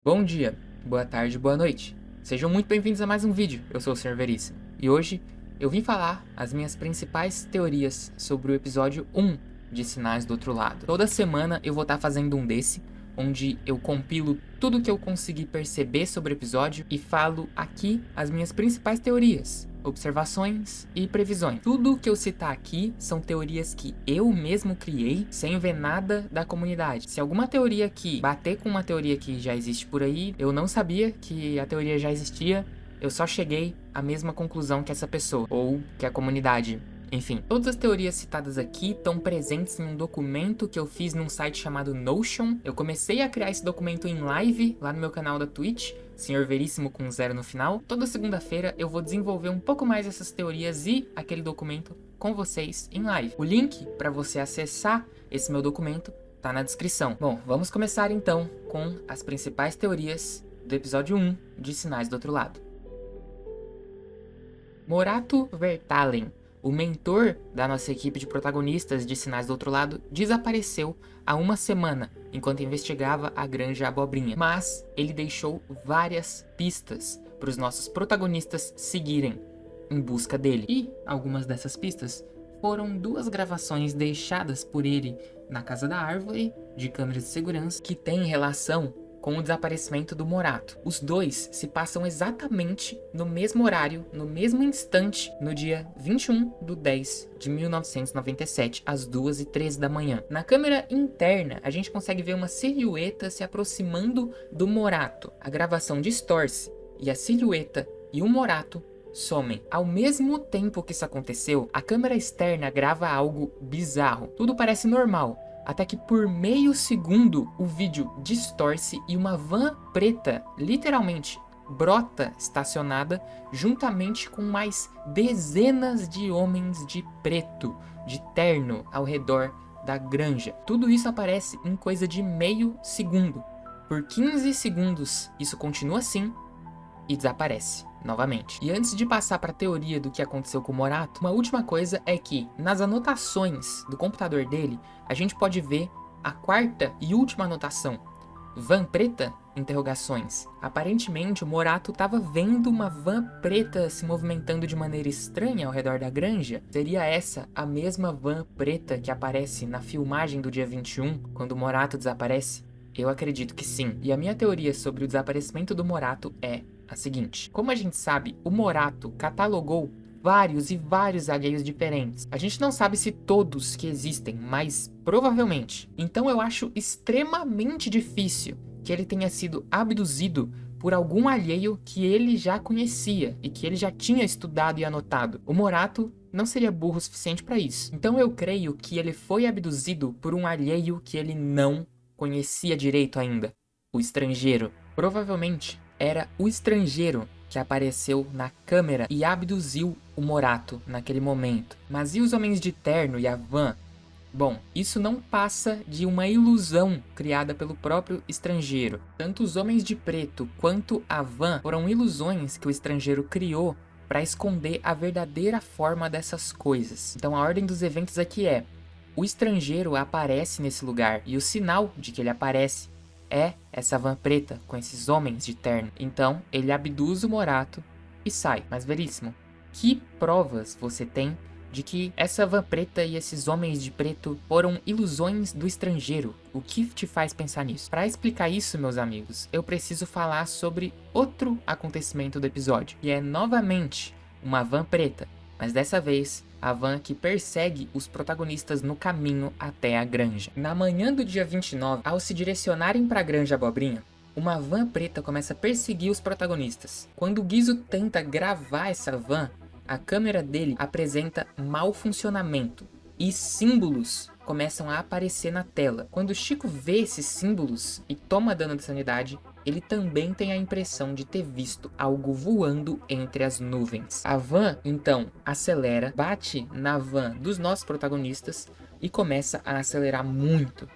Bom dia, boa tarde, boa noite. Sejam muito bem-vindos a mais um vídeo. Eu sou o Sr. Veríssimo. E hoje eu vim falar as minhas principais teorias sobre o episódio 1 de Sinais do Outro Lado. Toda semana eu vou estar fazendo um desse, onde eu compilo tudo que eu consegui perceber sobre o episódio e falo aqui as minhas principais teorias, observações e previsões. Tudo que eu citar aqui são teorias que eu mesmo criei, sem ver nada da comunidade. Se alguma teoria aqui bater com uma teoria que já existe por aí, eu não sabia que a teoria já existia, eu só cheguei à mesma conclusão que essa pessoa, ou que a comunidade. Enfim, todas as teorias citadas aqui estão presentes em um documento que eu fiz num site chamado Notion. Eu comecei a criar esse documento em live lá no meu canal da Twitch, Sr. Veríssimo com 0 no final. Toda segunda-feira eu vou desenvolver um pouco mais essas teorias e aquele documento com vocês em live. O link para você acessar esse meu documento tá na descrição. Bom, vamos começar então com as principais teorias do episódio 1 de Sinais do Outro Lado. Morato Vertalen, o mentor da nossa equipe de protagonistas de Sinais do Outro Lado, desapareceu há uma semana enquanto investigava a Granja Abobrinha, mas ele deixou várias pistas para os nossos protagonistas seguirem em busca dele. E algumas dessas pistas foram duas gravações deixadas por ele na Casa da Árvore, de câmeras de segurança, que têm relação com o desaparecimento do Morato. Os dois se passam exatamente no mesmo horário, no mesmo instante, no dia 21/10 de 1997, às 2h13 da manhã. Na câmera interna, a gente consegue ver uma silhueta se aproximando do Morato. A gravação distorce e a silhueta e o Morato somem. Ao mesmo tempo que isso aconteceu, a câmera externa grava algo bizarro. Tudo parece normal, até que por meio segundo o vídeo distorce e uma van preta, literalmente, brota estacionada juntamente com mais dezenas de homens de preto, de terno, ao redor da granja. Tudo isso aparece em coisa de meio segundo. Por 15 segundos isso continua assim e desaparece novamente. E antes de passar para a teoria do que aconteceu com o Morato, uma última coisa é que nas anotações do computador dele, a gente pode ver a quarta e última anotação. Van preta? Interrogações. Aparentemente o Morato estava vendo uma van preta se movimentando de maneira estranha ao redor da granja. Seria essa a mesma van preta que aparece na filmagem do dia 21, quando o Morato desaparece? Eu acredito que sim. E a minha teoria sobre o desaparecimento do Morato é a seguinte: como a gente sabe, o Morato catalogou vários e vários alheios diferentes. A gente não sabe se todos que existem, mas provavelmente. Então eu acho extremamente difícil que ele tenha sido abduzido por algum alheio que ele já conhecia e que ele já tinha estudado e anotado. O Morato não seria burro o suficiente para isso. Então eu creio que ele foi abduzido por um alheio que ele não conhecia direito ainda, o estrangeiro. Provavelmente era o estrangeiro que apareceu na câmera e abduziu o Morato naquele momento. Mas e os homens de terno e a van? Bom, isso não passa de uma ilusão criada pelo próprio estrangeiro. Tanto os homens de preto quanto a van foram ilusões que o estrangeiro criou para esconder a verdadeira forma dessas coisas. Então a ordem dos eventos aqui é: o estrangeiro aparece nesse lugar e o sinal de que ele aparece é essa van preta com esses homens de terno. Então ele abduz o Morato e sai. Mas Veríssimo, que provas você tem de que essa van preta e esses homens de preto foram ilusões do estrangeiro? O que te faz pensar nisso? Para explicar isso, meus amigos, eu preciso falar sobre outro acontecimento do episódio, que é novamente uma van preta, mas dessa vez a van que persegue os protagonistas no caminho até a granja. Na manhã do dia 29, ao se direcionarem para a Granja Abobrinha, uma van preta começa a perseguir os protagonistas. Quando o Guizo tenta gravar essa van, a câmera dele apresenta mau funcionamento e símbolos começam a aparecer na tela. Quando o Chico vê esses símbolos e toma dano de sanidade, ele também tem a impressão de ter visto algo voando entre as nuvens. A van, então, acelera, bate na van dos nossos protagonistas e começa a acelerar muito,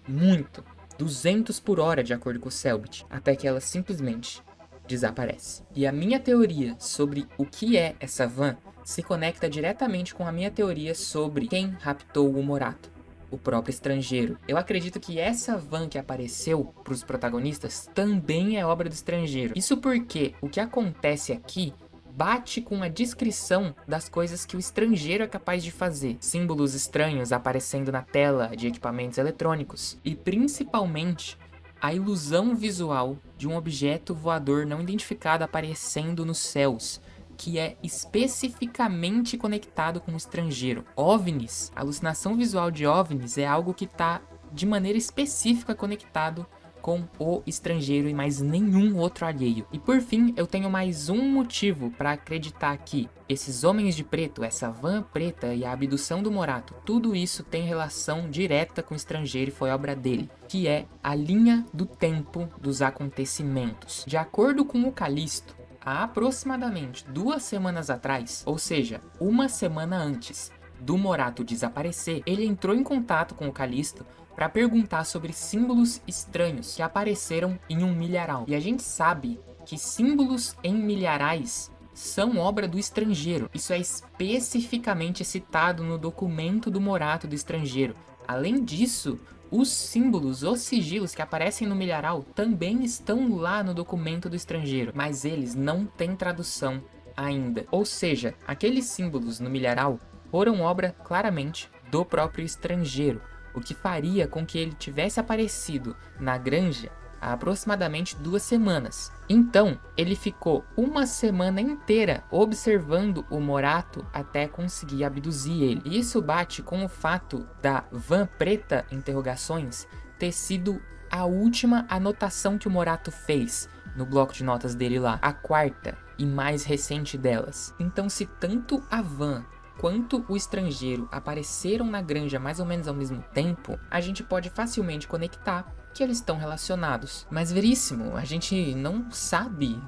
200 por hora de acordo com o Selbit, até que ela simplesmente desaparece. E a minha teoria sobre o que é essa van se conecta diretamente com a minha teoria sobre quem raptou o Morato. o próprio estrangeiro. Eu acredito que essa van que apareceu para os protagonistas também é obra do estrangeiro. Isso porque o que acontece aqui bate com a descrição das coisas que o estrangeiro é capaz de fazer. Símbolos estranhos aparecendo na tela de equipamentos eletrônicos. E principalmente a ilusão visual de um objeto voador não identificado aparecendo nos céus, que é especificamente conectado com o estrangeiro. OVNIs, a alucinação visual de OVNIs é algo que está de maneira específica conectado com o estrangeiro e mais nenhum outro alheio. E por fim, eu tenho mais um motivo para acreditar que esses homens de preto, essa van preta e a abdução do Morato, tudo isso tem relação direta com o estrangeiro e foi obra dele, que é a linha do tempo dos acontecimentos. De acordo com o Callisto, há aproximadamente 2 semanas atrás, ou seja, 1 semana antes do Morato desaparecer, ele entrou em contato com o Callisto para perguntar sobre símbolos estranhos que apareceram em um milharal. E a gente sabe que símbolos em milharais são obra do estrangeiro. Isso é especificamente citado no documento do Morato do estrangeiro. Além disso, os símbolos, os sigilos que aparecem no milharal também estão lá no documento do estrangeiro, mas eles não têm tradução ainda. Ou seja, aqueles símbolos no milharal foram obra claramente do próprio estrangeiro, o que faria com que ele tivesse aparecido na granja há aproximadamente 2 semanas. Então, ele ficou 1 semana inteira observando o Morato até conseguir abduzir ele. E isso bate com o fato da van preta, interrogações, ter sido a última anotação que o Morato fez no bloco de notas dele lá, a 4ª e mais recente delas. Então, se tanto a van quanto o estrangeiro apareceram na granja mais ou menos ao mesmo tempo, a gente pode facilmente conectar que eles estão relacionados. Mas veríssimo, a gente não sabe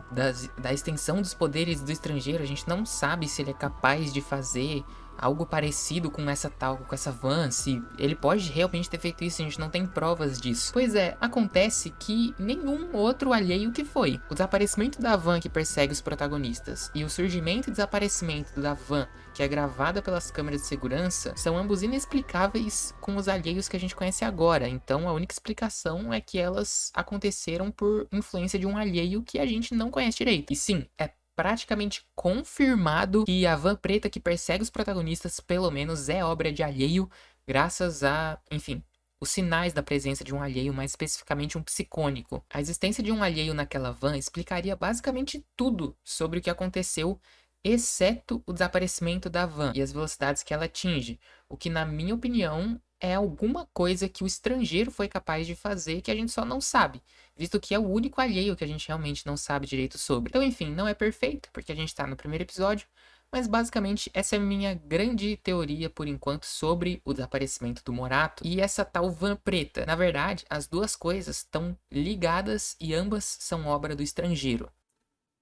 da extensão dos poderes do estrangeiro, a gente não sabe se ele é capaz de fazer algo parecido com essa van, se ele pode realmente ter feito isso, a gente não tem provas disso. Pois é, acontece que nenhum outro alheio que foi. O desaparecimento da van que persegue os protagonistas e o surgimento e desaparecimento da van que é gravada pelas câmeras de segurança são ambos inexplicáveis com os alheios que a gente conhece agora. Então a única explicação é que elas aconteceram por influência de um alheio que a gente não conhece direito. E sim, é praticamente confirmado que a van preta que persegue os protagonistas, pelo menos, é obra de alheio, graças a, enfim, os sinais da presença de um alheio, mais especificamente um psicônico. A existência de um alheio naquela van explicaria basicamente tudo sobre o que aconteceu, exceto o desaparecimento da van e as velocidades que ela atinge, o que, na minha opinião, é alguma coisa que o estrangeiro foi capaz de fazer que a gente só não sabe, visto que é o único alheio que a gente realmente não sabe direito sobre. Então, enfim, não é perfeito, porque a gente tá no primeiro episódio, mas basicamente essa é a minha grande teoria por enquanto sobre o desaparecimento do Morato e essa tal van preta. Na verdade, as duas coisas estão ligadas e ambas são obra do estrangeiro.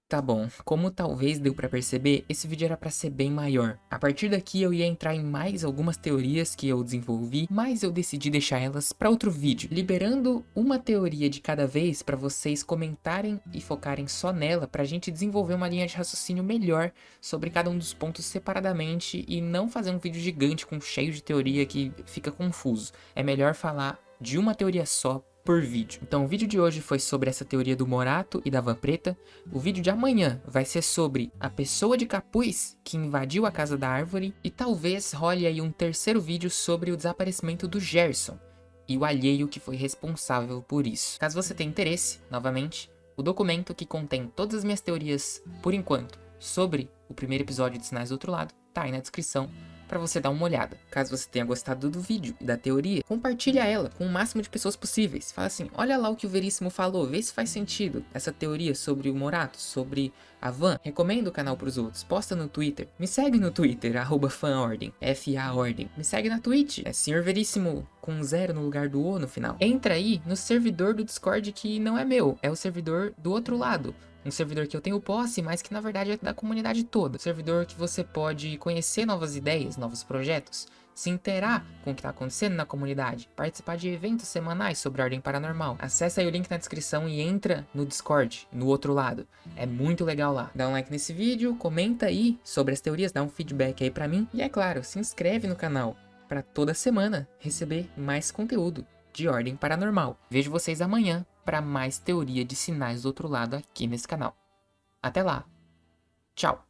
Tá bom, como talvez deu pra perceber, esse vídeo era pra ser bem maior. A partir daqui eu ia entrar em mais algumas teorias que eu desenvolvi, mas eu decidi deixar elas pra outro vídeo, liberando uma teoria de cada vez pra vocês comentarem e focarem só nela, pra gente desenvolver uma linha de raciocínio melhor sobre cada um dos pontos separadamente e não fazer um vídeo gigante com cheio de teoria que fica confuso. É melhor falar de uma teoria só por vídeo. Então o vídeo de hoje foi sobre essa teoria do Morato e da van preta. O vídeo de amanhã vai ser sobre a pessoa de capuz que invadiu a casa da árvore e talvez role aí um terceiro vídeo sobre o desaparecimento do Gerson e o alheio que foi responsável por isso. Caso você tenha interesse, novamente, o documento que contém todas as minhas teorias por enquanto sobre o primeiro episódio de Sinais do Outro Lado tá aí na descrição para você dar uma olhada. Caso você tenha gostado do vídeo e da teoria, compartilha ela com o máximo de pessoas possíveis. Fala assim, olha lá o que o Veríssimo falou, vê se faz sentido essa teoria sobre o Morato, sobre a van. Recomenda o canal pros outros, posta no Twitter. Me segue no Twitter, @fanordem, FA-ordem. Me segue na Twitch, é Sr. Veríssimo com 0 no lugar do O no final. Entra aí no servidor do Discord que não é meu, é o servidor do outro lado. Um servidor que eu tenho posse, mas que na verdade é da comunidade toda. Um servidor que você pode conhecer novas ideias, novos projetos, se interar com o que está acontecendo na comunidade, participar de eventos semanais sobre a Ordem Paranormal. Acesse aí o link na descrição e entra no Discord, no outro lado. É muito legal lá. Dá um like nesse vídeo, comenta aí sobre as teorias, dá um feedback aí pra mim. E é claro, se inscreve no canal. para toda semana receber mais conteúdo de ordem paranormal. Vejo vocês amanhã para mais teoria de sinais do outro lado aqui nesse canal. Até lá. Tchau.